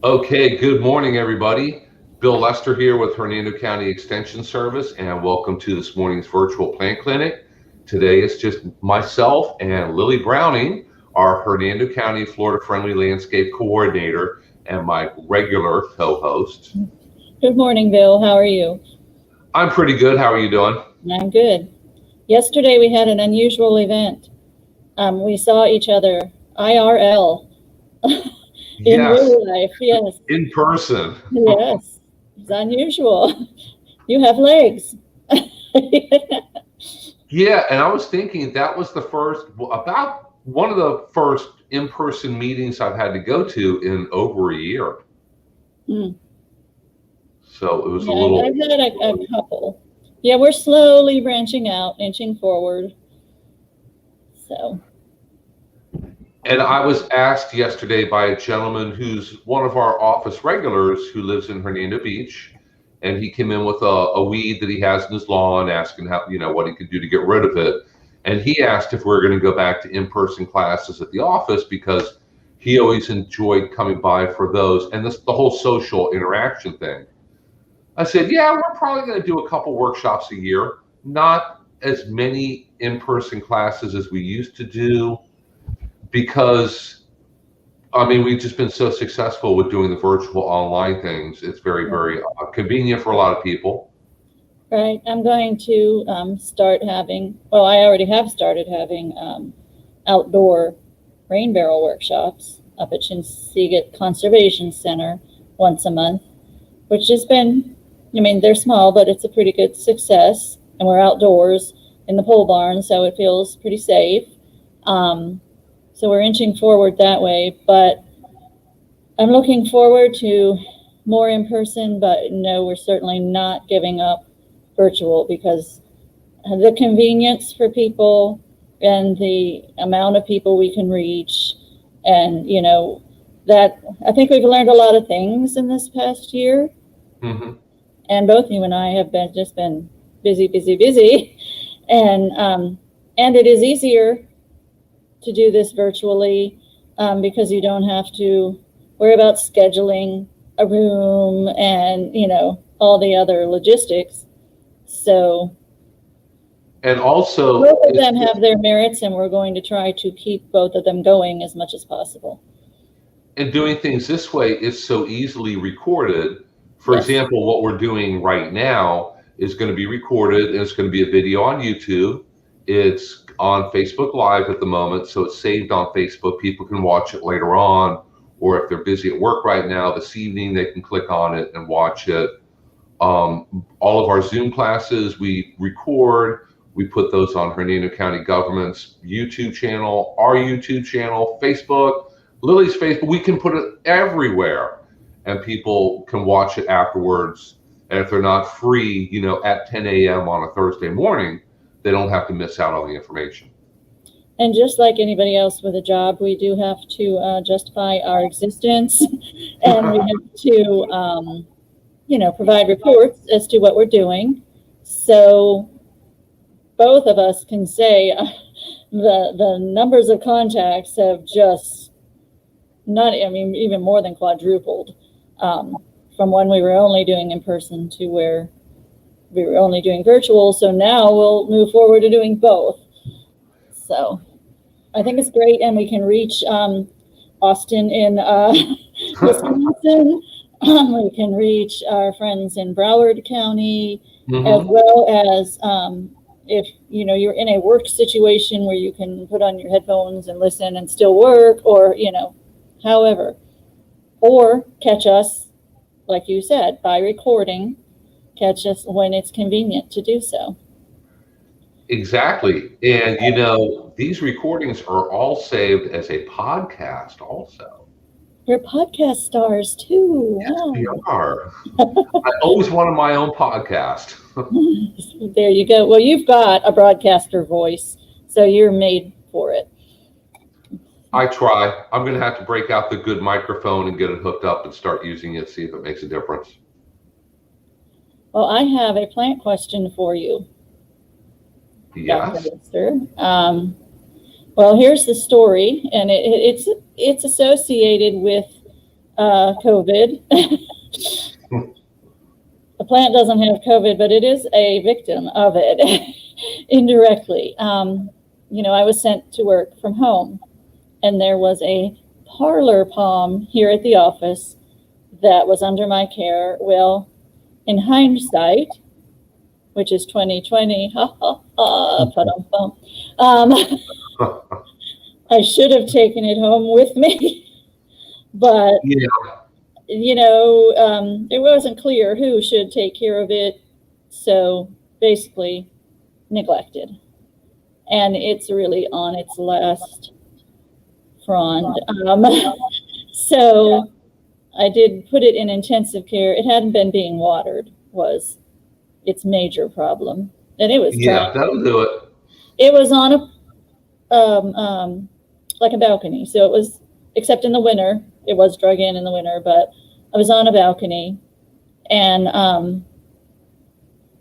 Okay, good morning, everybody. Bill Lester here with Hernando County Extension Service, and welcome to this morning's virtual plant clinic. Today it's just myself and Lily Browning, our Hernando County Florida Friendly Landscape Coordinator, and my regular co-host. Good morning, Bill. How are you? I'm pretty good. How are you doing? I'm good. Yesterday we had an unusual event. We saw each other IRL in Yes, real life. Yes, in person. yes. It's unusual. You have legs. Yeah, and I was thinking that was about one of the first in-person meetings I've had to go to in over a year. Hmm. So it was a Yeah, little. I've had a couple. Yeah, we're slowly branching out, inching forward. So. And I was asked yesterday by a gentleman who's one of our office regulars who lives in Hernando Beach, and he came in with a weed that he has in his lawn, asking how what he could do to get rid of it. And he asked if we're going to go back to in-person classes at the office because he always enjoyed coming by for those and the whole social interaction thing. I said, yeah, we're probably going to do a couple workshops a year, not as many in-person classes as we used to do, because we've just been so successful with doing the virtual online things. It's very, very convenient for a lot of people. Right. I'm going to start having, well, I already have started having outdoor rain barrel workshops up at Chinsegat Conservation Center once a month, which has been, they're small, but it's a pretty good success. And we're outdoors in the pole barn, so it feels pretty safe. So we're inching forward that way, but I'm looking forward to more in person, but no, we're certainly not giving up virtual because the convenience for people and the amount of people we can reach, and that I think we've learned a lot of things in this past year. Mm-hmm. And both you and I have been busy, and it is easier to do this virtually because you don't have to worry about scheduling a room and all the other logistics. So, and also both of them have their merits, and we're going to try to keep both of them going as much as possible. And doing things this way is so easily recorded. For Yes. example, what we're doing right now is going to be recorded, and it's going to be a video on YouTube. It's on Facebook Live at the moment, so it's saved on Facebook. People can watch it later on, or if they're busy at work right now, this evening, they can click on it and watch it. All of our Zoom classes, we record. We put those on Hernando County Government's YouTube channel, our YouTube channel, Facebook, Lily's Facebook. We can put it everywhere, and people can watch it afterwards. And if they're not free, at 10 a.m. on a Thursday morning, they don't have to miss out on the information. And just like anybody else with a job, we do have to justify our existence, and we have to, provide reports as to what we're doing. So both of us can say the numbers of contacts have just even more than quadrupled from when we were only doing in person to where we were only doing virtual. So now we'll move forward to doing both. So I think it's great, and we can reach Austin in Wisconsin. We can reach our friends in Broward County, as well as if you're in a work situation where you can put on your headphones and listen and still work, or however, or catch us, like you said, by recording. Catch us when it's convenient to do so. Exactly. And these recordings are all saved as a podcast also. We're podcast stars too. Yes, we are. I always wanted my own podcast. There you go. Well, you've got a broadcaster voice, so you're made for it. I try. I'm going to have to break out the good microphone and get it hooked up and start using it, see if it makes a difference. Well, I have a plant question for you. Yes. Well, here's the story, and it's associated with COVID. The plant doesn't have COVID, but it is a victim of it indirectly. I was sent to work from home, and there was a parlor palm here at the office that was under my care. Well, in hindsight, which is 2020, I should have taken it home with me, but it wasn't clear who should take care of it, so basically neglected. And it's really on its last frond. So I did put it in intensive care. It hadn't been being watered, was its major problem. And it was that'll do it. It was on a like a balcony, so it was, except in the winter, it was drug in the winter, but I was on a balcony, and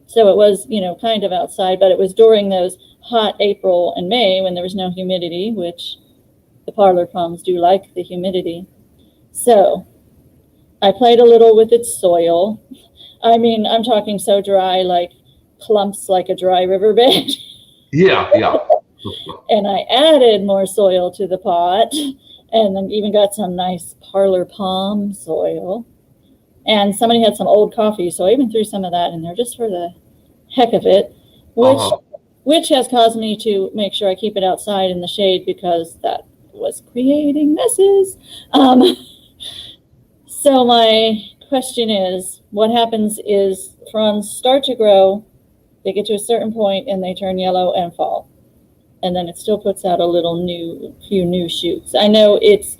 so it was, kind of outside, but it was during those hot April and May when there was no humidity, which the parlor palms do like the humidity. So I played a little with its soil. I mean, I'm talking so dry, like clumps, like a dry riverbed. Yeah. And I added more soil to the pot, and then even got some nice parlor palm soil. And somebody had some old coffee, so I even threw some of that in there just for the heck of it, which has caused me to make sure I keep it outside in the shade, because that was creating messes. So my question is, what happens is fronds start to grow, they get to a certain point, and they turn yellow and fall. And then it still puts out a few new shoots. I know it's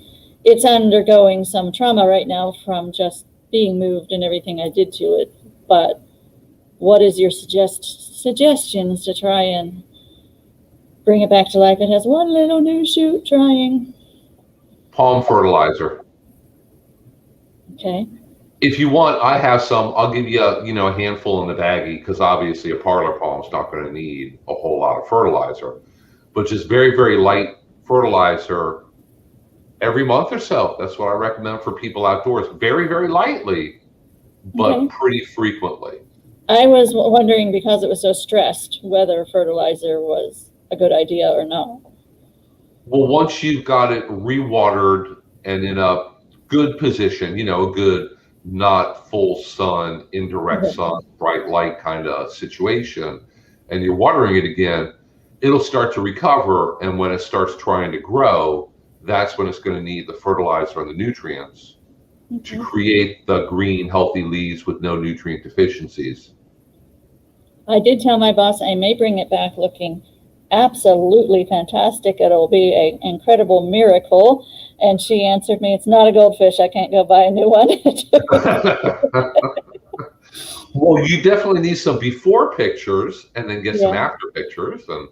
undergoing some trauma right now from just being moved and everything I did to it. But what is your suggestions to try and bring it back to life? It has one little new shoot trying. Palm fertilizer. Okay. If you want, I have some. I'll give you a handful in the baggie, because obviously a parlor palm is not going to need a whole lot of fertilizer. But just very, very light fertilizer every month or so. That's what I recommend for people outdoors. Very, very lightly, but pretty frequently. I was wondering, because it was so stressed, whether fertilizer was a good idea or not. Well, once you've got it rewatered and in a good position, a good, not full sun, indirect sun, bright light kind of situation, and you're watering it again, it'll start to recover. And when it starts trying to grow, that's when it's going to need the fertilizer and the nutrients to create the green, healthy leaves with no nutrient deficiencies. I did tell my boss I may bring it back looking absolutely fantastic. It'll be an incredible miracle. And she answered me, "It's not a goldfish. I can't go buy a new one." Well, you definitely need some before pictures, and then get some after pictures. And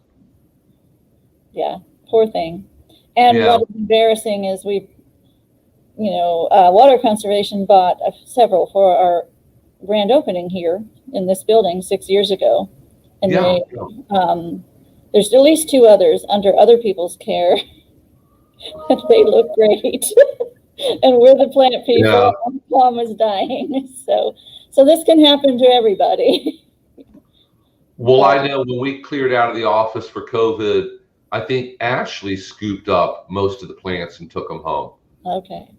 yeah, poor thing. And what is embarrassing is Water Conservation bought several for our grand opening here in this building 6 years ago. And there's at least 2 others under other people's care. And they look great. And we're the plant people. Yeah. And the palm is dying. So this can happen to everybody. Well, I know when we cleared out of the office for COVID, I think Ashley scooped up most of the plants and took them home. Okay.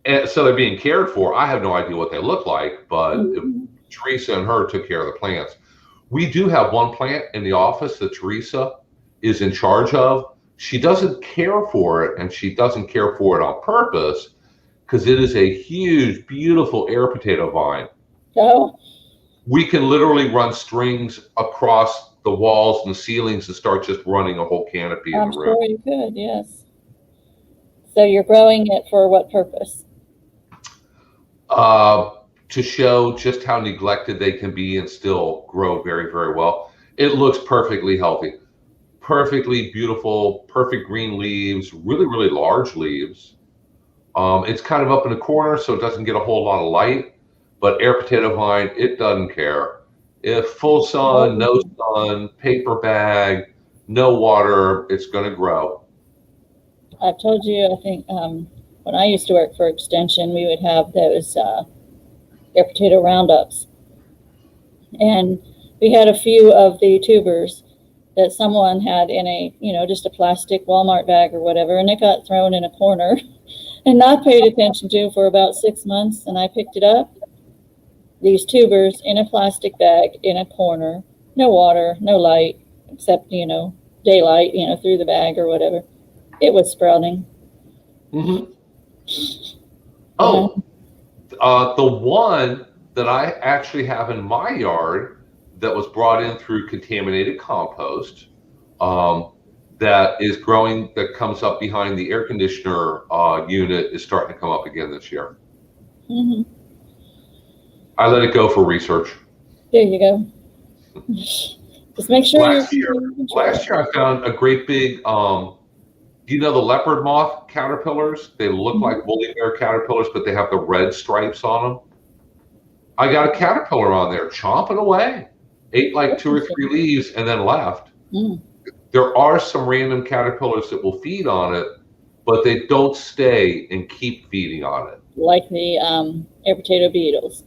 And so they're being cared for. I have no idea what they look like, but Teresa and her took care of the plants. We do have one plant in the office that Teresa is in charge of. She doesn't care for it, and she doesn't care for it on purpose, because it is a huge, beautiful air potato vine. Oh. We can literally run strings across the walls and the ceilings and start just running a whole canopy in the room. I'm sure you could, yes. So you're growing it for what purpose? To show just how neglected they can be and still grow very, very well. It looks perfectly healthy, perfectly beautiful, perfect green leaves, really, really large leaves. It's kind of up in the corner, so it doesn't get a whole lot of light, but air potato vine, it doesn't care. If full sun, no sun, paper bag, no water, it's going to grow. I've told you, I think, when I used to work for Extension, we would have those air potato roundups. And we had a few of the tubers that someone had in a, just a plastic Walmart bag or whatever, and it got thrown in a corner and not paid attention to for about 6 months. And I picked it up, these tubers in a plastic bag in a corner, no water, no light, except, daylight, through the bag or whatever. It was sprouting. Mm-hmm. Oh, the one that I actually have in my yard that was brought in through contaminated compost, that is growing, that comes up behind the air conditioner unit, is starting to come up again this year. Mm-hmm. I let it go for research. There you go. Just make sure. Last year I found a great big, do you know the leopard moth caterpillars? They look like woolly bear caterpillars, but they have the red stripes on them. I got a caterpillar on there chomping away, ate like 2 or 3 leaves and then left. There are some random caterpillars that will feed on it, but they don't stay and keep feeding on it. Like the air potato beetles.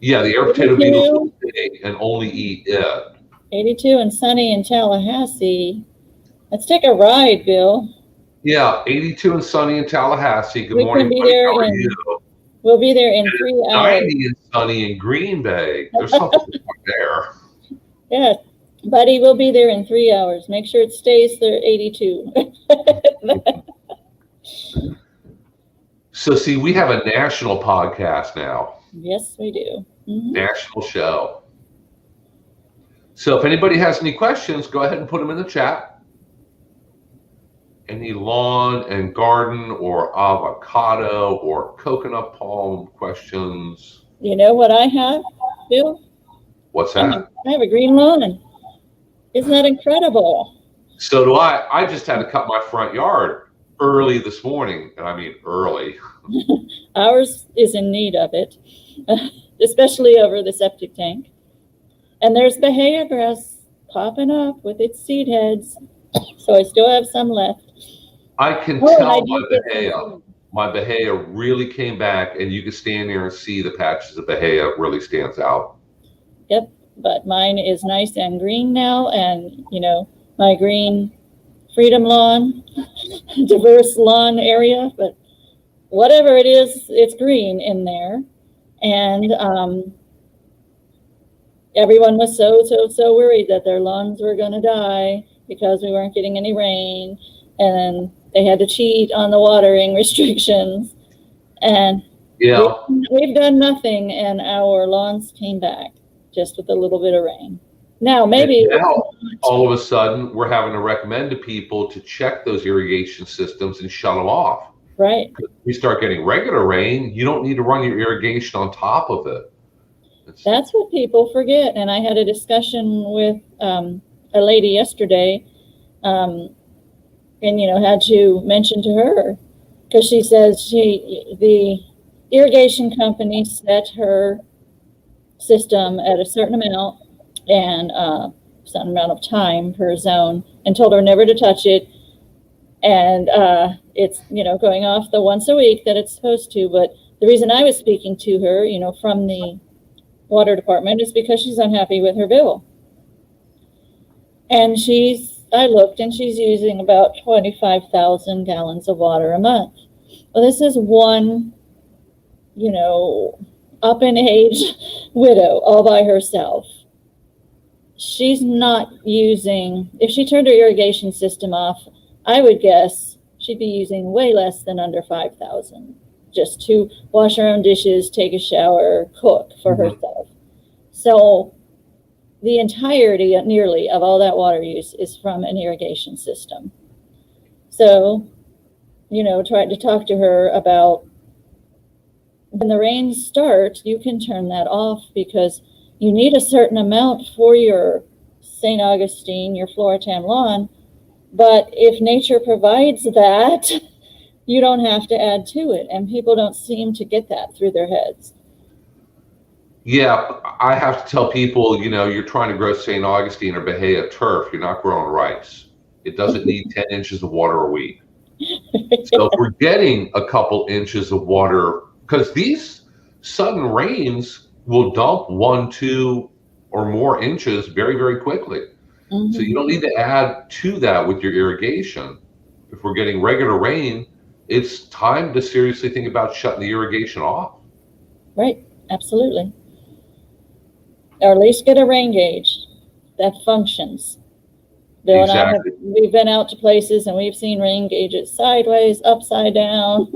Yeah, the air potato beetles will stay and only eat it. 82 and sunny in Tallahassee. Let's take a ride, Bill. Yeah, 82 and sunny in Tallahassee. Good morning, buddy. How are you? We'll be there in 3 hours. 90 and sunny in Green Bay. There's something there. Yeah, buddy, we'll be there in 3 hours. Make sure it stays there 82. So see, we have a national podcast now. Yes, we do. Mm-hmm. National show. So if anybody has any questions, go ahead and put them in the chat. Any lawn and garden or avocado or coconut palm questions? You know what I have, Bill? What's that? I have a green lawn. Isn't that incredible? So do I. I just had to cut my front yard early this morning, and I mean early. Ours is in need of it, especially over the septic tank. And there's Bahia grass popping up with its seed heads, so I still have some left. I can tell my Bahia really came back, and you can stand there and see the patches of Bahia really stands out. Yep, but mine is nice and green now, and my green freedom lawn, diverse lawn area, but whatever it is, it's green in there. And everyone was so worried that their lawns were going to die because we weren't getting any rain, and they had to cheat on the watering restrictions. And we've done nothing, and our lawns came back just with a little bit of rain. Now, maybe all of a sudden, we're having to recommend to people to check those irrigation systems and shut them off. Right. If you start getting regular rain, you don't need to run your irrigation on top of it. That's what people forget. And I had a discussion with a lady yesterday, and had to mention to her, because she says the irrigation company set her system at a certain amount and certain amount of time per zone, and told her never to touch it. And it's going off the once a week that it's supposed to. But the reason I was speaking to her, from the water department, is because she's unhappy with her bill. And I looked, and she's using about 25,000 gallons of water a month. Well, this is one, up in age widow all by herself. She's not using, if she turned her irrigation system off, I would guess she'd be using way less than under 5,000 just to wash her own dishes, take a shower, cook for herself. So the entirety, nearly, of all that water use is from an irrigation system. So, tried to talk to her about, when the rains start, you can turn that off because you need a certain amount for your St. Augustine, your Floritan lawn. But if nature provides that, you don't have to add to it. And people don't seem to get that through their heads. Yeah, I have to tell people, you're trying to grow St. Augustine or Bahia turf. You're not growing rice. It doesn't need 10 inches of water a week. So if we're getting a couple inches of water, because these sudden rains will dump 1, 2, or more inches very, very quickly. So you don't need to add to that with your irrigation. If we're getting regular rain, it's time to seriously think about shutting the irrigation off. Right, absolutely. Or at least get a rain gauge that functions. Bill Exactly. and I we've been out to places and we've seen rain gauges sideways, upside down,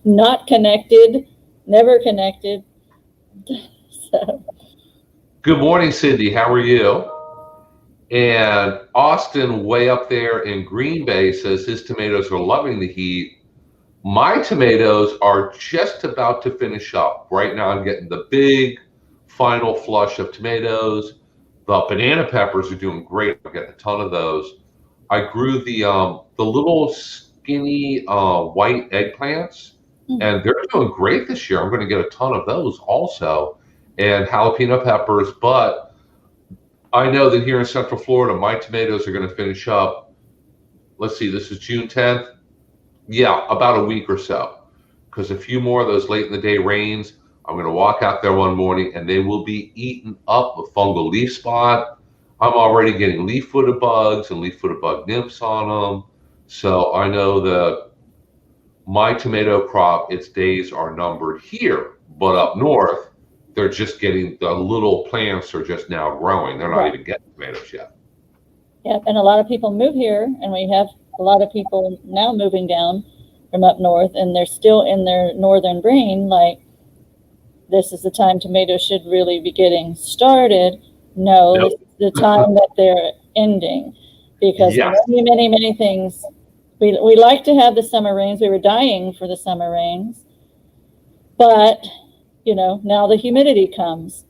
not connected, never connected. So. Good morning, Cindy. How are you? And Austin, way up there in Green Bay, says his tomatoes are loving the heat. My tomatoes are just about to finish up. Right now, I'm getting the big final flush of tomatoes. The banana peppers are doing great. I'm getting a ton of those. I grew the little skinny white eggplants, and they're doing great this year. I'm going to get a ton of those also, and jalapeno peppers. But I know that here in Central Florida, my tomatoes are going to finish up. Let's see, this is June 10th. Yeah, about a week or so, because a few more of those late in the day rains, I'm going to walk out there one morning and they will be eaten up with fungal leaf spot. I'm already getting leaf-footed bugs and leaf-footed bug nymphs on them. So I know that my tomato crop, its days are numbered here, but up north, they're just getting, the little plants are just now growing. They're not even getting tomatoes yet. Yeah, and a lot of people move here, and we have a lot of people now moving down from up north, and they're still in their northern brain, like, this is the time tomatoes should really be getting started. No, Nope. This is the time that they're ending, because Yes. many things, we like to have the summer rains. We were dying for the summer rains, but, now the humidity comes.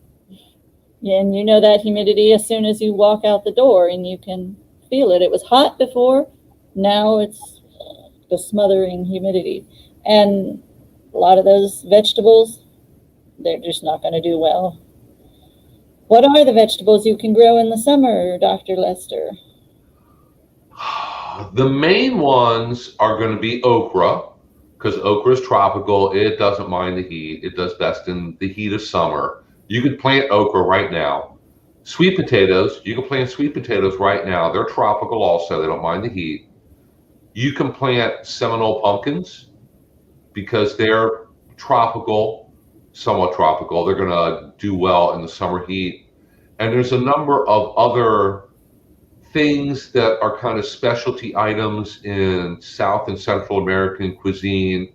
And you know that humidity as soon as you walk out the door, and you can feel it. It was hot before, now it's the smothering humidity. And a lot of those vegetables, they're just not going to do well. What are the vegetables you can grow in the summer, Dr. Lester? The main ones are going to be okra, because okra is tropical. It doesn't mind the heat. It does best in the heat of summer. You could plant okra right now. Sweet potatoes, you can plant sweet potatoes right now. They're tropical also. They don't mind the heat. You can plant Seminole pumpkins because they're tropical, somewhat tropical. They're going to do well in the summer heat. And there's a number of other things that are kind of specialty items in South and Central American cuisine.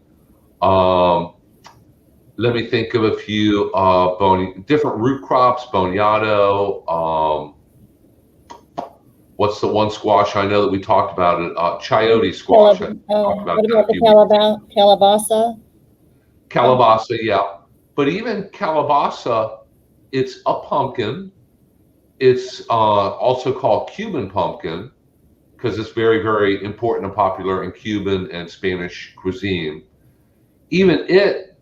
Let me think of a few different root crops, boniato. What's the one squash I know that we talked about it? Chayote squash. What about the calabasa? Calabasa, yeah. But even calabasa, it's a pumpkin. It's also called Cuban pumpkin because it's very, very important and popular in Cuban and Spanish cuisine. Even it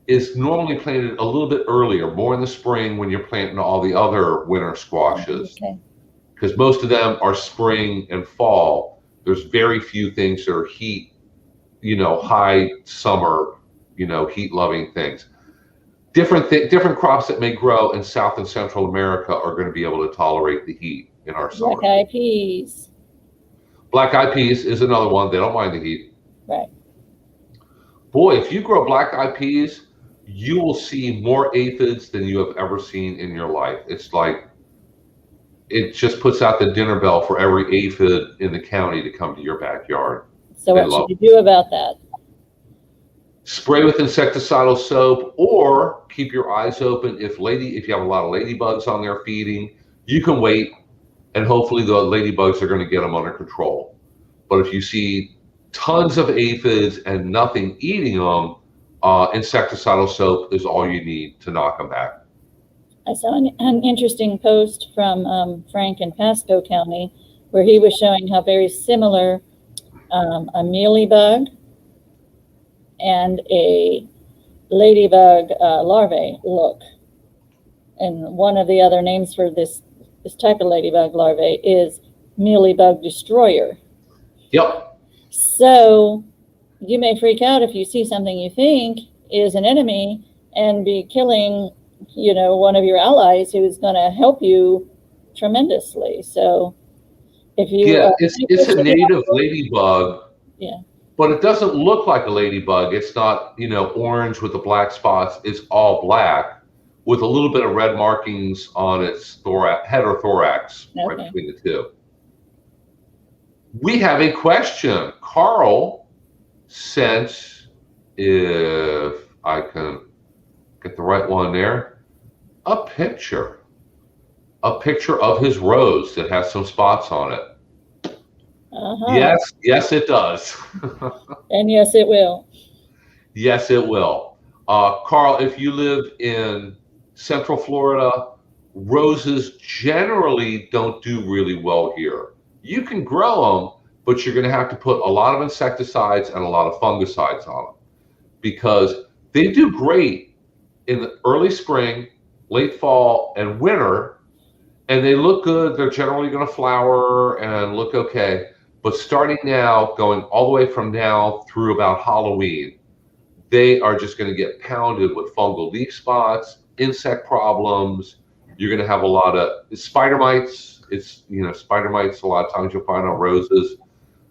is normally planted a little bit earlier, more in the spring when you're planting all the other winter squashes. Because most of them are spring and fall. There's very few things that are heat, high summer, heat-loving things. Different crops that may grow in South and Central America are going to be able to tolerate the heat in our summer. Black-eyed peas. Black-eyed peas is another one. They don't mind the heat. Right. Boy, if you grow black-eyed peas, you will see more aphids than you have ever seen in your life. It's like, it just puts out the dinner bell for every aphid in the county to come to your backyard. So what should you do about that? Spray with insecticidal soap, or keep your eyes open. If you have a lot of ladybugs on there feeding, you can wait, and hopefully the ladybugs are going to get them under control. But if you see tons of aphids and nothing eating them, insecticidal soap is all you need to knock them back. I saw an interesting post from Frank in Pasco County where he was showing how very similar a mealybug and a ladybug larvae look. And one of the other names for this type of ladybug larvae is mealybug destroyer. Yep. So you may freak out if you see something you think is an enemy and be killing, one of your allies who's going to help you tremendously. So if you Yeah, it's a native ladybug. Yeah. But it doesn't look like a ladybug. It's not, orange with the black spots. It's all black with a little bit of red markings on its head or thorax, right between the two. We have a question. Carl sent, if I can get the right one there, a picture of his rose that has some spots on it. Yes, it does. And yes, it will. Yes, it will. Carl, if you live in Central Florida, roses generally don't do really well here. You can grow them, but you're going to have to put a lot of insecticides and a lot of fungicides on them because they do great in the early spring, late fall, and winter, and they look good. They're generally going to flower and look okay. But starting now, going all the way from now through about Halloween, they are just going to get pounded with fungal leaf spots, insect problems. You're going to have a lot of spider mites. Spider mites a lot of times you'll find on roses.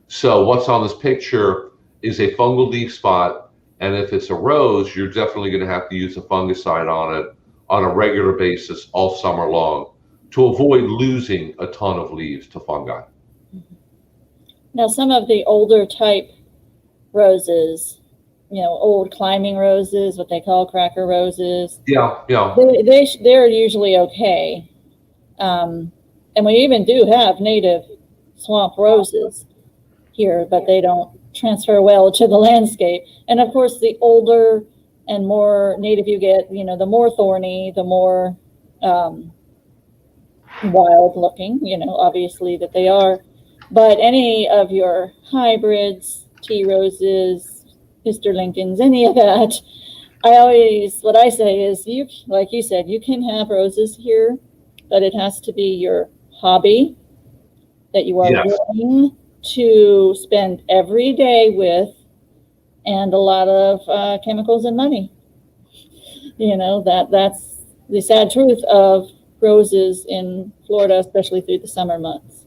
So what's on this picture is a fungal leaf spot. And if it's a rose, you're definitely going to have to use a fungicide on it on a regular basis all summer long to avoid losing a ton of leaves to fungi. Now, some of the older type roses, old climbing roses, what they call cracker roses. Yeah. They're usually okay. And we even do have native swamp roses here, but they don't transfer well to the landscape. And of course, the older and more native you get, the more thorny, the more wild looking, obviously that they are. But any of your hybrids, tea roses, Mr. Lincolns, any of that, what I say is, like you said, you can have roses here, but it has to be your hobby that you are willing to spend every day with, and a lot of chemicals and money. That's the sad truth of roses in Florida, especially through the summer months.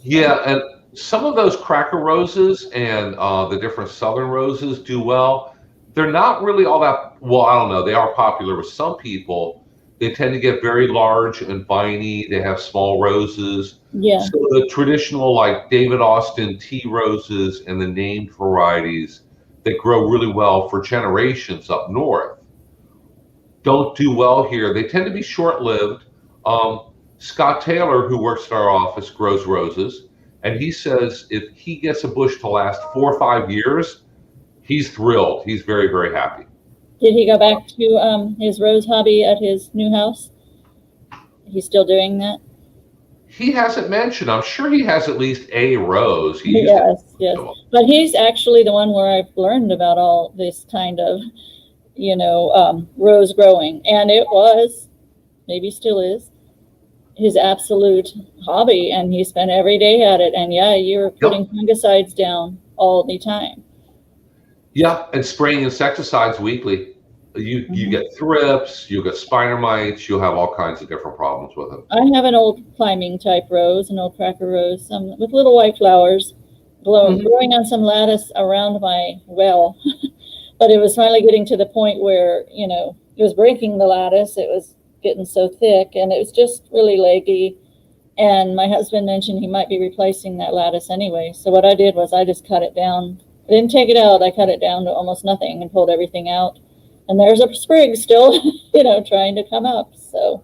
Yeah, and some of those cracker roses and the different southern roses do well. They're not really all that, well, I don't know. They are popular with some people. They tend to get very large and viney. They have small roses. Yeah. So the traditional like David Austin tea roses and the named varieties that grow really well for generations up north don't do well here. They tend to be short-lived. Scott Taylor, who works at our office, grows roses, and he says if he gets a bush to last 4 or 5 years, he's thrilled. He's very, very happy. Did he go back to his rose hobby at his new house? He's still doing that? He hasn't mentioned. I'm sure he has at least a rose. Yes. But he's actually the one where I've learned about all this kind of, rose growing. And it was, maybe still is, his absolute hobby, and he spent every day at it. And you're putting fungicides down all the time. Yeah, and spraying insecticides weekly. You get thrips, you get spider mites, you'll have all kinds of different problems with it. I have an old climbing type rose, an old cracker rose, some with little white flowers, growing on some lattice around my well. But it was finally getting to the point where, it was breaking the lattice. It was getting so thick, and it was just really leggy. And my husband mentioned he might be replacing that lattice anyway. So what I did was I just cut it down. I didn't take it out. I cut it down to almost nothing and pulled everything out. And there's a sprig still, trying to come up. So.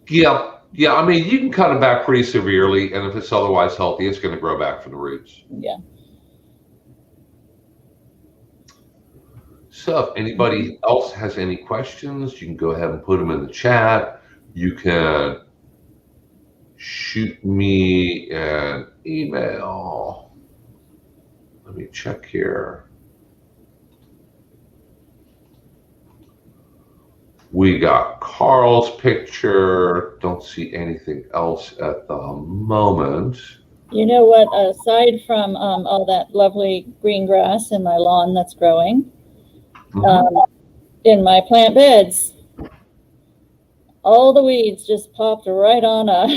Yeah. I mean, you can cut them back pretty severely, and if it's otherwise healthy, it's going to grow back from the roots. Yeah. So if anybody else has any questions, you can go ahead and put them in the chat. You can shoot me an email. Let me check here. We got Carl's picture. Don't see anything else at the moment. You know what? Aside from all that lovely green grass in my lawn that's growing, in my plant beds, all the weeds just popped right on up.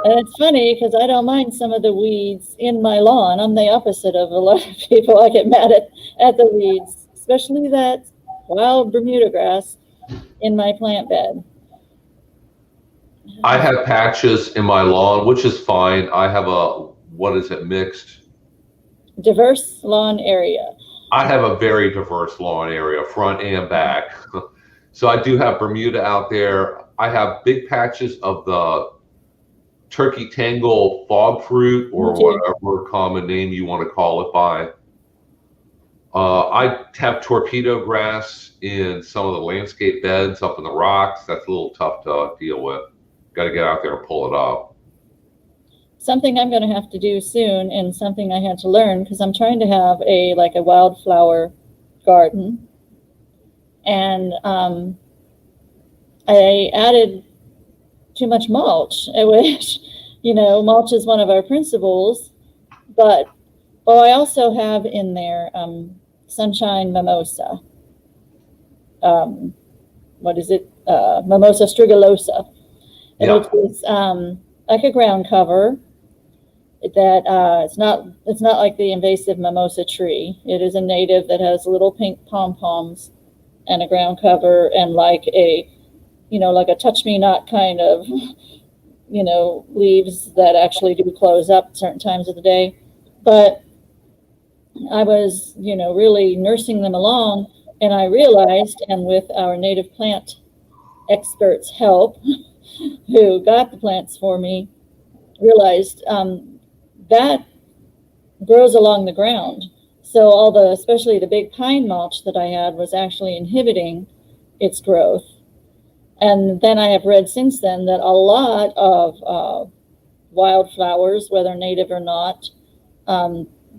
And it's funny because I don't mind some of the weeds in my lawn. I'm the opposite of a lot of people. I get mad at the weeds, especially that wild Bermuda grass in my plant bed. I have patches in my lawn, which is fine. I have mixed? Diverse lawn area. I have a very diverse lawn area, front and back. So I do have Bermuda out there. I have big patches of the turkey tangle fog fruit, or whatever common name you want to call it by. I have torpedo grass in some of the landscape beds up in the rocks. That's a little tough to deal with. Got to get out there and pull it up. Something I'm going to have to do soon, and something I had to learn, because I'm trying to have a wildflower garden, and I added too much mulch, which, mulch is one of our principles, but I also have in there sunshine mimosa. What is it? Mimosa strigolosa. Yeah. Which is like a ground cover that it's not like the invasive mimosa tree. It is a native that has little pink pom-poms and a ground cover, and like a touch-me-not kind of, leaves that actually do close up certain times of the day. But I was, really nursing them along, and I realized, and with our native plant experts' help, who got the plants for me, realized that grows along the ground. So especially the big pine mulch that I had was actually inhibiting its growth. And then I have read since then that a lot of wildflowers, whether native or not,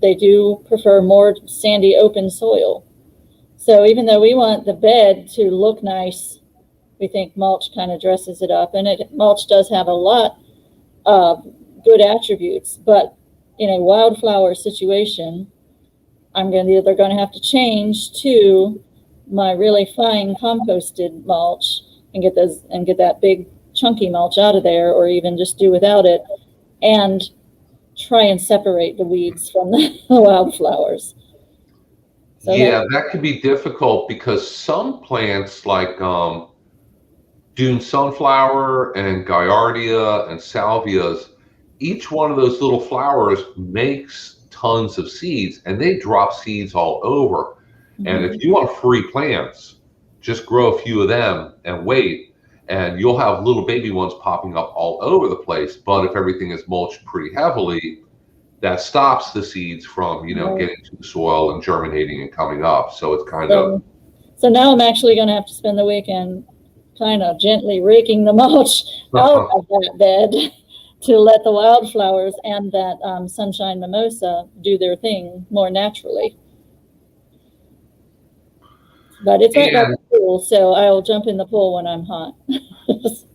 they do prefer more sandy, open soil. So even though we want the bed to look nice, we think mulch kind of dresses it up. And mulch does have a lot of good attributes, but in a wildflower situation, I'm either going to have to change to my really fine composted mulch and get that big chunky mulch out of there, or even just do without it and try and separate the weeds from the wildflowers. So yeah, that could be difficult because some plants like Dune sunflower and Gaillardia and salvias, each one of those little flowers makes tons of seeds, and they drop seeds all over. Mm-hmm. And if you want free plants, just grow a few of them and wait, and you'll have little baby ones popping up all over the place. But if everything is mulched pretty heavily, that stops the seeds from, getting to the soil and germinating and coming up. So it's kind of... So now I'm actually going to have to spend the weekend kind of gently raking the mulch out of that bed to let the wildflowers and that sunshine mimosa do their thing more naturally. But it's right by the pool, so I'll jump in the pool when I'm hot.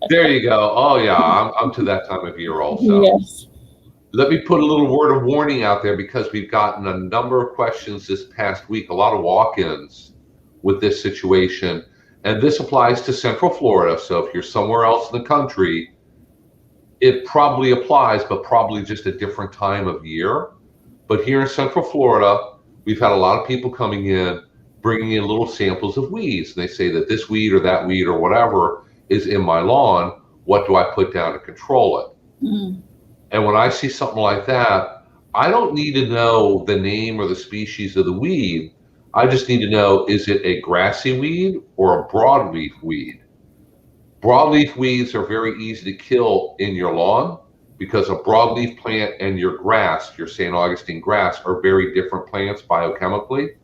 There you go. Oh yeah, I'm to that time of year also. Yes. Let me put a little word of warning out there, because we've gotten a number of questions this past week, a lot of walk-ins with this situation. And this applies to Central Florida. So if you're somewhere else in the country, it probably applies, but probably just a different time of year. But here in Central Florida, we've had a lot of people coming in, bringing in little samples of weeds. And they say that this weed or that weed or whatever is in my lawn. What do I put down to control it? Mm-hmm. And when I see something like that, I don't need to know the name or the species of the weed. I just need to know, is it a grassy weed or a broadleaf weed? Broadleaf weeds are very easy to kill in your lawn, because a broadleaf plant and your grass, your St. Augustine grass, are very different plants biochemically.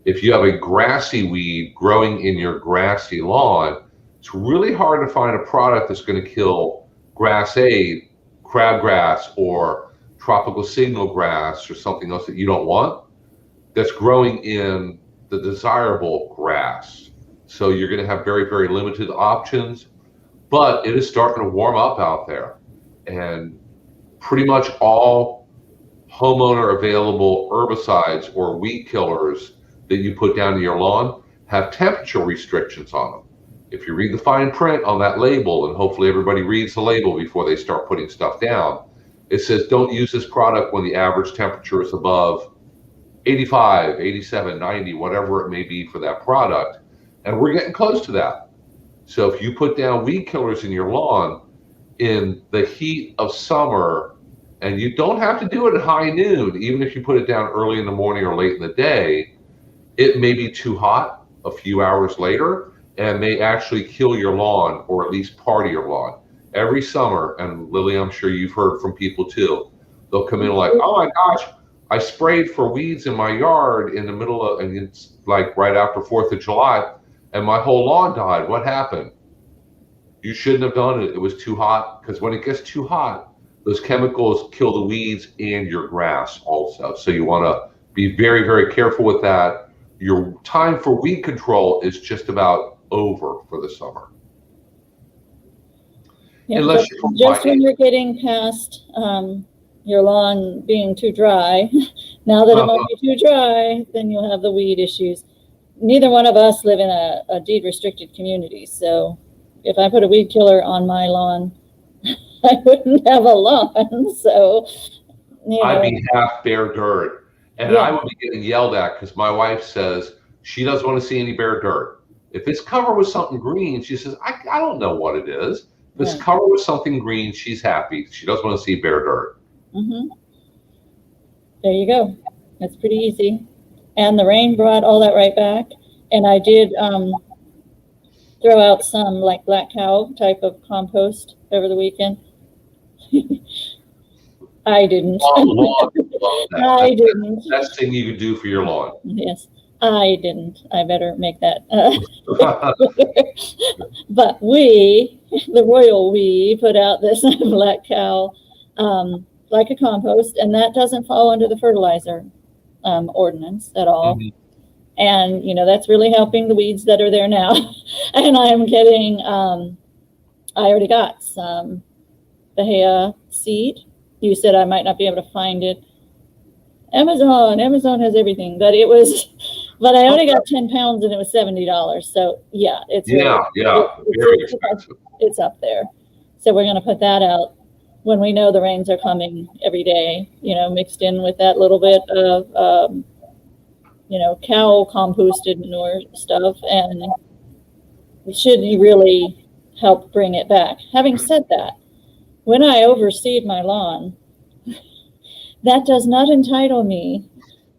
If you have a grassy weed growing in your grassy lawn, it's really hard to find a product that's going to kill grass A, crabgrass, or tropical signal grass, or something else that you don't want, that's growing in the desirable grass. So you're going to have very, very limited options, but it is starting to warm up out there. and pretty much all homeowner available herbicides or weed killers that you put down to your lawn have temperature restrictions on them. If you read the fine print on that label, and hopefully everybody reads the label before they start putting stuff down, it says don't use this product when the average temperature is above 85, 87, 90, whatever it may be for that product. And we're getting close to that. So if you put down weed killers in your lawn in the heat of summer, and you don't have to do it at high noon, even if you put it down early in the morning or late in the day, it may be too hot a few hours later and may actually kill your lawn, or at least part of your lawn. Every summer, and Lily, I'm sure you've heard from people too, they'll come in like, oh my gosh, I sprayed for weeds in my yard in the middle of, and it's like right after 4th of July, and my whole lawn died. What happened? You shouldn't have done it. It was too hot. Because when it gets too hot, those chemicals kill the weeds and your grass also. So you want to be very, very careful with that. Your time for weed control is just about over for the summer. Yeah, Unless just when you're getting past your lawn being too dry, now that it won't be too dry, then you'll have the weed issues. Neither one of us live in a deed restricted community, so if I put a weed killer on my lawn, I wouldn't have a lawn. So I'd be half bare dirt, and I would be getting yelled at because my wife says she doesn't want to see any bare dirt. If it's covered with something green, she says, I don't know what it is. If it's covered with something green, she's happy. She doesn't want to see bare dirt. Mm-hmm. There you go. That's pretty easy. And the rain brought all that right back. And I did throw out some like black cow type of compost over the weekend. I didn't. I didn't. That's the best thing you could do for your lawn. Yes, I didn't. I better make that. But we, the royal we, put out this black cow like a compost, and that doesn't fall under the fertilizer ordinance at all. Mm-hmm. And, you know, that's really helping the weeds that are there now. And I am getting, I already got some Bahia seed. You said I might not be able to find it. Amazon has everything, but but I only got 10 pounds and it was $70. So yeah, it's very expensive. It's up there. So we're going to put that out when we know the rains are coming every day, you know, mixed in with that little bit of, you know, cow composted manure stuff, and it should really help bring it back. Having said that, when I overseed my lawn, that does not entitle me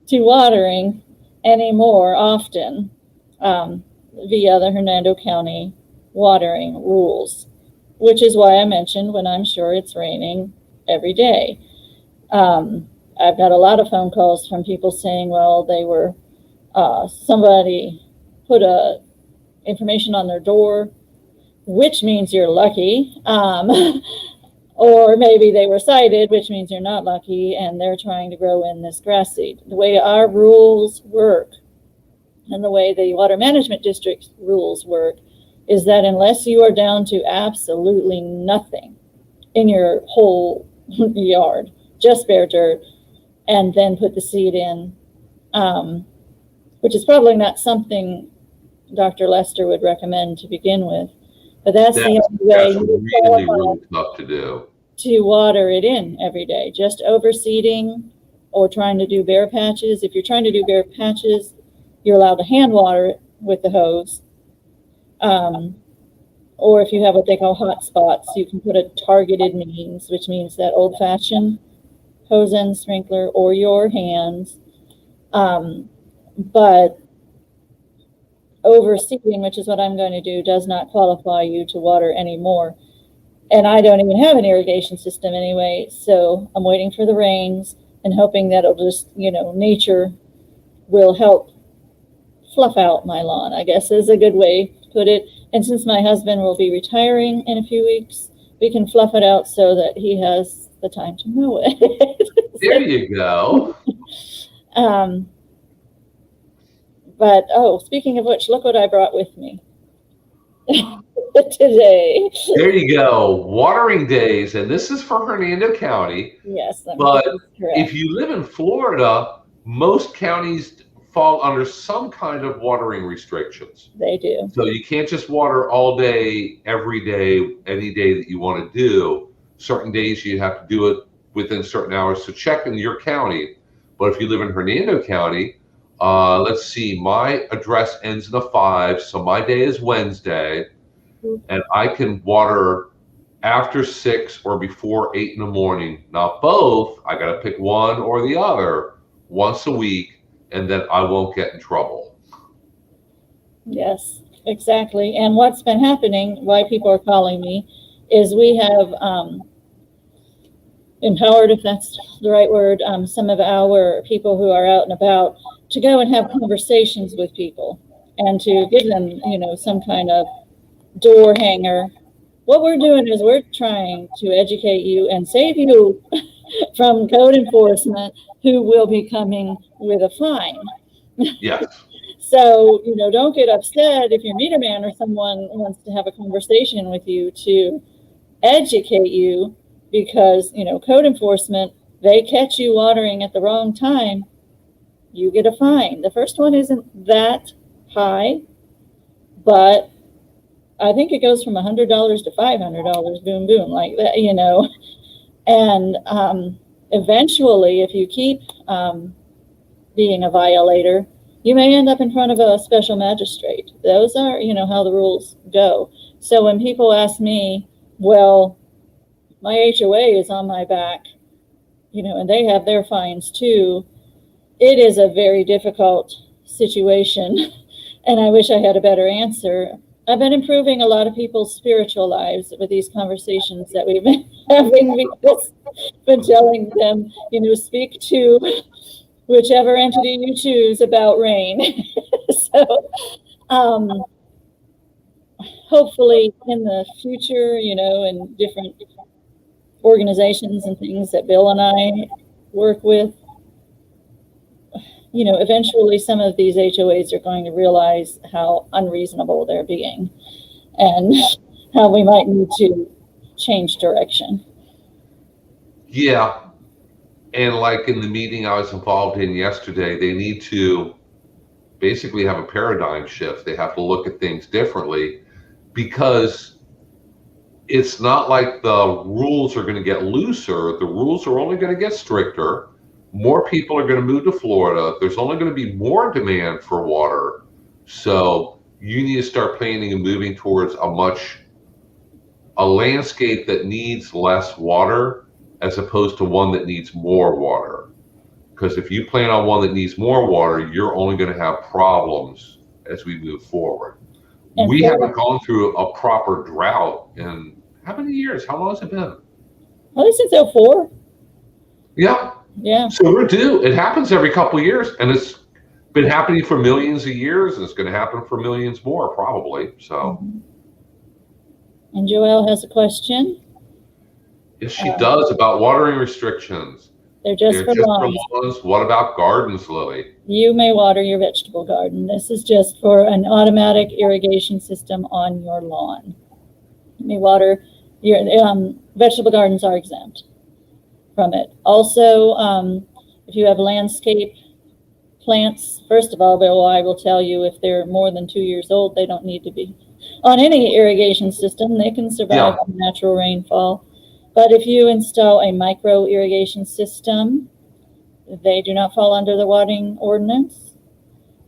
to watering any more often via the Hernando County watering rules, which is why I mentioned when I'm sure it's raining every day. I've got a lot of phone calls from people saying, well, they were, somebody put information on their door, which means you're lucky. Or maybe they were cited, which means you're not lucky, and they're trying to grow in this grass seed. The way our rules work and the way the Water Management District rules work is that unless you are down to absolutely nothing in your whole yard, just bare dirt, and then put the seed in, which is probably not something Dr. Lester would recommend to begin with. But that's the only way really tough to do. To water it in every day. Just overseeding or trying to do bare patches. If you're trying to do bare patches, you're allowed to hand water it with the hose. Or if you have what they call hot spots, you can put a targeted means, which means that old-fashioned hose end sprinkler or your hands. But overseeding, which is what I'm going to do, does not qualify you to water anymore. And I don't even have an irrigation system anyway, so I'm waiting for the rains and hoping that it'll just, you know, nature will help fluff out my lawn, I guess is a good way to put it. And since my husband will be retiring in a few weeks, we can fluff it out so that he has the time to mow it. There you go. But, oh, speaking of which, look what I brought with me. today. There you go. Watering days. And this is for Hernando County. Yes, let me But get this correct. if you live in Florida, most counties fall under some kind of watering restrictions. They do. So you can't just water all day, every day, any day that you want to do. Certain days you have to do it within certain hours. So check in your county. But if you live in Hernando County, let's see, my address ends in a 5, so my day is Wednesday, and I can water after 6 or before 8 in the morning. Not both. I got to pick one or the other once a week, and then I won't get in trouble. Yes, exactly. And what's been happening, why people are calling me, is we have empowered, if that's the right word, some of our people who are out and about to go and have conversations with people and to give them, some kind of door hanger. What we're doing is we're trying to educate you and save you from code enforcement, who will be coming with a fine. Yes. So, don't get upset if your meter man or someone wants to have a conversation with you to educate you, because, code enforcement, they catch you watering at the wrong time, you get a fine. The first one isn't that high, but I think it goes from $100 to $500, boom, boom, like that, And eventually, if you keep being a violator, you may end up in front of a special magistrate. Those are, how the rules go. So when people ask me, well, my HOA is on my back, and they have their fines too, it is a very difficult situation. And I wish I had a better answer. I've been improving a lot of people's spiritual lives with these conversations that we've been having, because I've been telling them, speak to whichever entity you choose about rain. So hopefully in the future, in different organizations and things that Bill and I work with, eventually some of these HOAs are going to realize how unreasonable they're being and how we might need to change direction. Yeah. And like in the meeting I was involved in yesterday, they need to basically have a paradigm shift. They have to look at things differently, because it's not like the rules are going to get looser. The rules are only going to get stricter. More people are going to move to Florida. There's only going to be more demand for water. So you need to start planning and moving towards a landscape that needs less water as opposed to one that needs more water. Because if you plan on one that needs more water, you're only going to have problems as we move forward. And we haven't gone through a proper drought in how many years? How long has it been? Well, since 2004. Yeah. Yeah. So we're due. It happens every couple of years, and it's been happening for millions of years, and it's going to happen for millions more probably. So. And Joelle has a question. Yes, she does, about watering restrictions. They're just for lawns. What about gardens, Lily? You may water your vegetable garden. This is just for an automatic irrigation system on your lawn. You may water your vegetable gardens are exempt from it. Also, if you have landscape plants, first of all, Bill, I will tell you, if they're more than 2 years old, they don't need to be on any irrigation system. They can survive on natural rainfall. But if you install a micro irrigation system, they do not fall under the watering ordinance,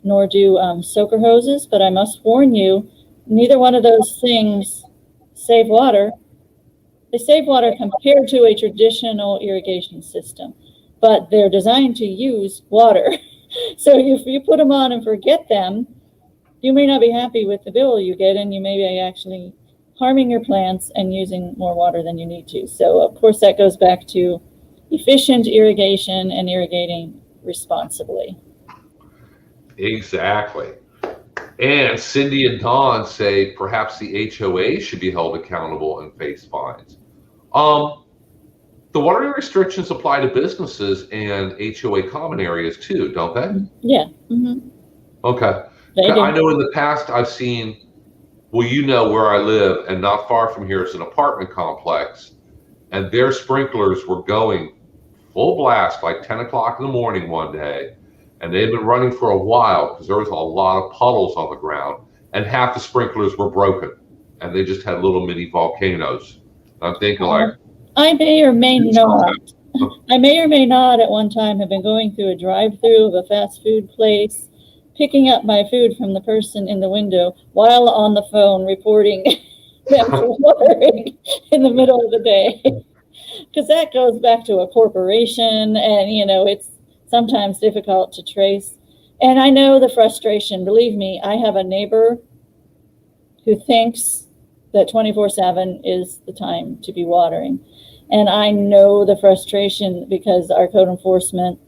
nor do soaker hoses. But I must warn you, neither one of those things save water. They save water compared to a traditional irrigation system, but they're designed to use water. So if you put them on and forget them, you may not be happy with the bill you get, and you may be actually harming your plants and using more water than you need to. So of course that goes back to efficient irrigation and irrigating responsibly. Exactly. And Cindy and Dawn say perhaps the HOA should be held accountable and face fines. The watering restrictions apply to businesses and HOA common areas too, don't they? Yeah. Mm-hmm. Okay. I know in the past I've seen Well, you know where I live, and not far from here is an apartment complex, and their sprinklers were going full blast like 10 o'clock in the morning one day, and they've been running for a while because there was a lot of puddles on the ground, and half the sprinklers were broken, and they just had little mini volcanoes. I'm thinking like, I may or may do not. something. I may or may not at one time have been going through a drive-through of a fast food place, picking up my food from the person in the window while on the phone reporting them for watering in the middle of the day. Because that goes back to a corporation, and it's sometimes difficult to trace. And I know the frustration. Believe me, I have a neighbor who thinks that 24/7 is the time to be watering. And I know the frustration because our code enforcement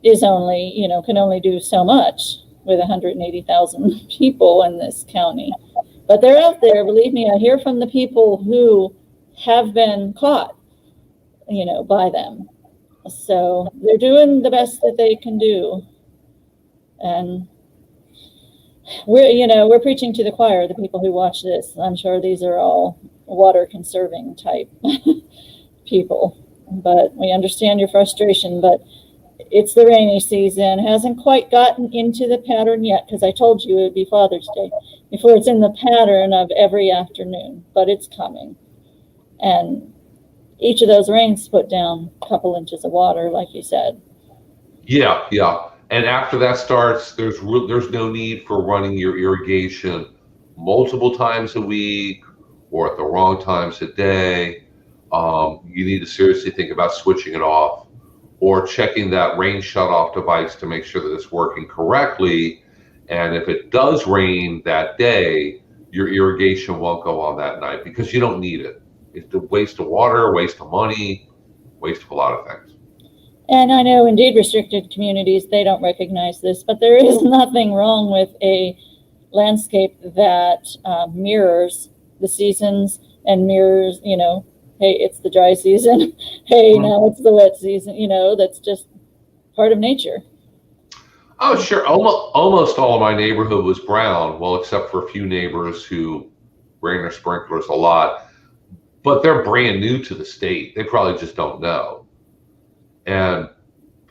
is only, can only do so much with 180,000 people in this county. But they're out there, believe me, I hear from the people who have been caught, by them. So they're doing the best that they can do. And we're preaching to the choir, the people who watch this. I'm sure these are all water conserving type people, but we understand your frustration. But it's the rainy season, hasn't quite gotten into the pattern yet, because I told you it would be Father's Day before it's in the pattern of every afternoon, but it's coming. And each of those rains put down a couple inches of water, like you said. Yeah, yeah. And after that starts, there's no need for running your irrigation multiple times a week or at the wrong times a day. You need to seriously think about switching it off or checking that rain shutoff device to make sure that it's working correctly. And if it does rain that day, your irrigation won't go on that night because you don't need it. It's a waste of water, waste of money, waste of a lot of things. And I know in deed restricted communities, they don't recognize this, but there is nothing wrong with a landscape that mirrors the seasons and mirrors, hey, it's the dry season. Hey, now it's the wet season. That's just part of nature. Oh, sure. Almost all of my neighborhood was brown, well, except for a few neighbors who ran their sprinklers a lot. But they're brand new to the state. They probably just don't know. And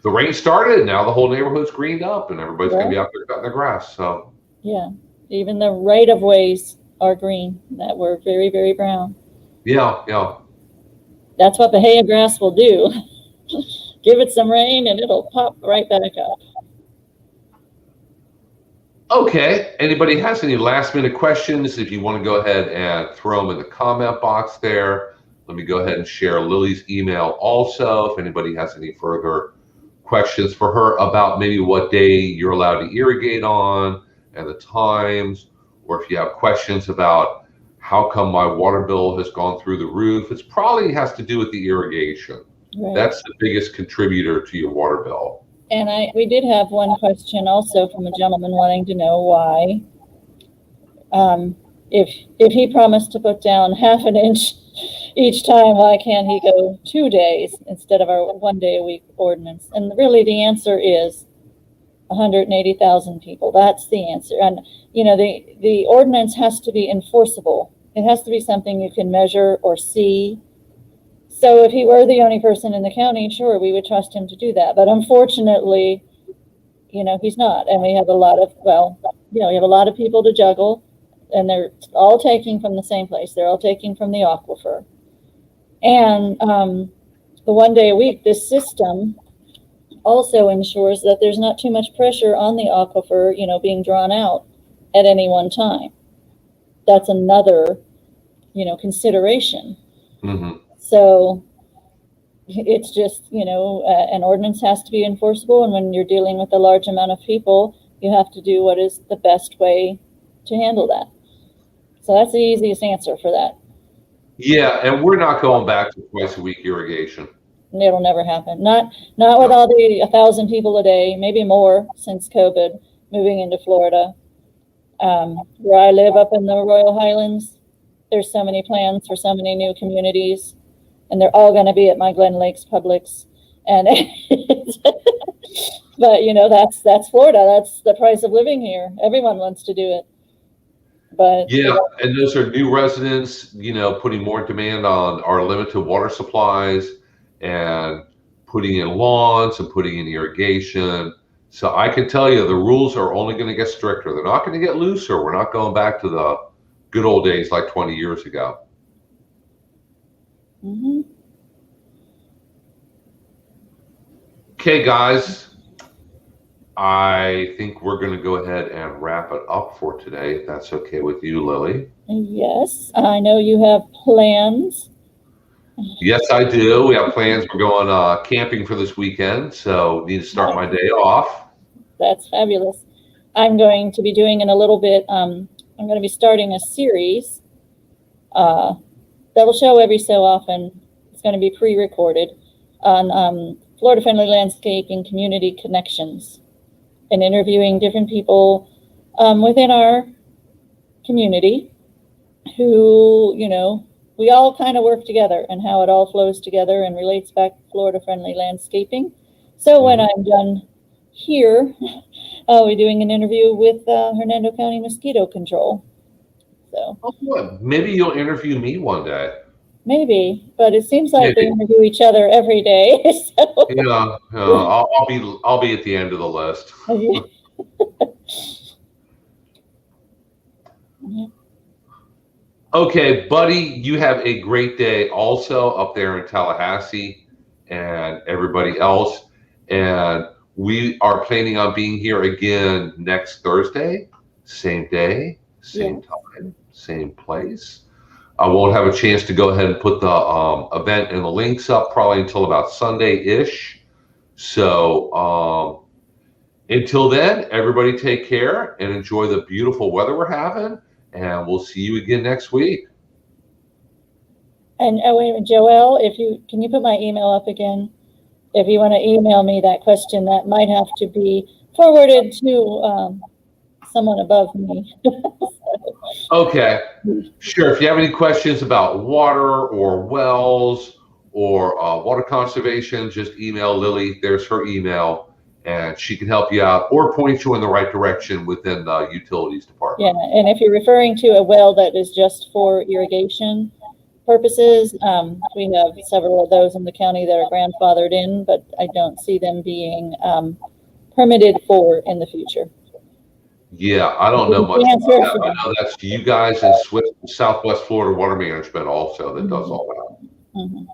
the rain started, and now the whole neighborhood's greened up, and everybody's going to be out there cutting the grass. So yeah, even the right of ways are green that were very, very brown. Yeah. That's what the hay and grass will do. Give it some rain, and it'll pop right back up. Okay. Anybody has any last minute questions? If you want to go ahead and throw them in the comment box there. Let me go ahead and share Lily's email also. If anybody has any further questions for her about maybe what day you're allowed to irrigate on and the times, or if you have questions about how come my water bill has gone through the roof, it probably has to do with the irrigation. Right. That's the biggest contributor to your water bill. And we did have one question also from a gentleman wanting to know why, if he promised to put down half an inch each time, why can't he go 2 days instead of our 1 day a week ordinance? And really the answer is 180,000 people. That's the answer. And the ordinance has to be enforceable. It has to be something you can measure or see. So if he were the only person in the county, sure, we would trust him to do that. But unfortunately, he's not. And we have a lot of people to juggle, and they're all taking from the same place. They're all taking from the aquifer. And the 1 day a week, this system also ensures that there's not too much pressure on the aquifer, being drawn out at any one time. That's another, consideration. Mm-hmm. So it's just, an ordinance has to be enforceable. And when you're dealing with a large amount of people, you have to do what is the best way to handle that. So that's the easiest answer for that. Yeah, and we're not going back to twice a week irrigation. It'll never happen. Not with all the 1,000 people a day, maybe more since COVID, moving into Florida. Where I live up in the Royal Highlands, there's so many plans for so many new communities, and they're all going to be at my Glen Lakes Publix. And but that's Florida. That's the price of living here. Everyone wants to do it. But Yeah, and those are new residents, putting more demand on our limited water supplies and putting in lawns and putting in irrigation. So I can tell you the rules are only going to get stricter. They're not going to get looser. We're not going back to the good old days like 20 years ago. mm-hmm. Okay, guys, I think we're going to go ahead and wrap it up for today, if that's okay with you, Lily. Yes, I know you have plans. Yes, I do. We have plans. We're going camping for this weekend, so need to start my day off. That's fabulous. I'm going to be doing in a little bit, I'm going to be starting a series that will show every so often. It's going to be pre-recorded on Florida-friendly landscaping community connections and interviewing different people within our community who, we all kind of work together and how it all flows together and relates back to Florida-friendly landscaping. So when I'm done here, I'll be doing an interview with Hernando County Mosquito Control. So maybe you'll interview me one day. Maybe, but it seems like they interview each other every day. So. Yeah, I'll be at the end of the list. Yeah. Okay, buddy, you have a great day also up there in Tallahassee and everybody else. And we are planning on being here again next Thursday, same day, same time, same place. I won't have a chance to go ahead and put the event and the links up probably until about Sunday-ish. So until then, everybody take care and enjoy the beautiful weather we're having. And we'll see you again next week. And wait a minute, Joelle, can you put my email up again? If you want to email me that question, that might have to be forwarded to someone above me. Okay, sure. If you have any questions about water or wells or water conservation, just email Lily. There's her email. And she can help you out or point you in the right direction within the utilities department. Yeah, and if you're referring to a well that is just for irrigation purposes, we have several of those in the county that are grandfathered in, but I don't see them being permitted for in the future. Yeah, I don't know much about that. I know that's you guys in Southwest Florida Water Management also that does all that.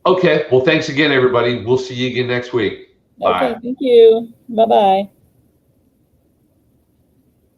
Okay, well, thanks again, everybody. We'll see you again next week. Bye. Okay, thank you. Bye-bye.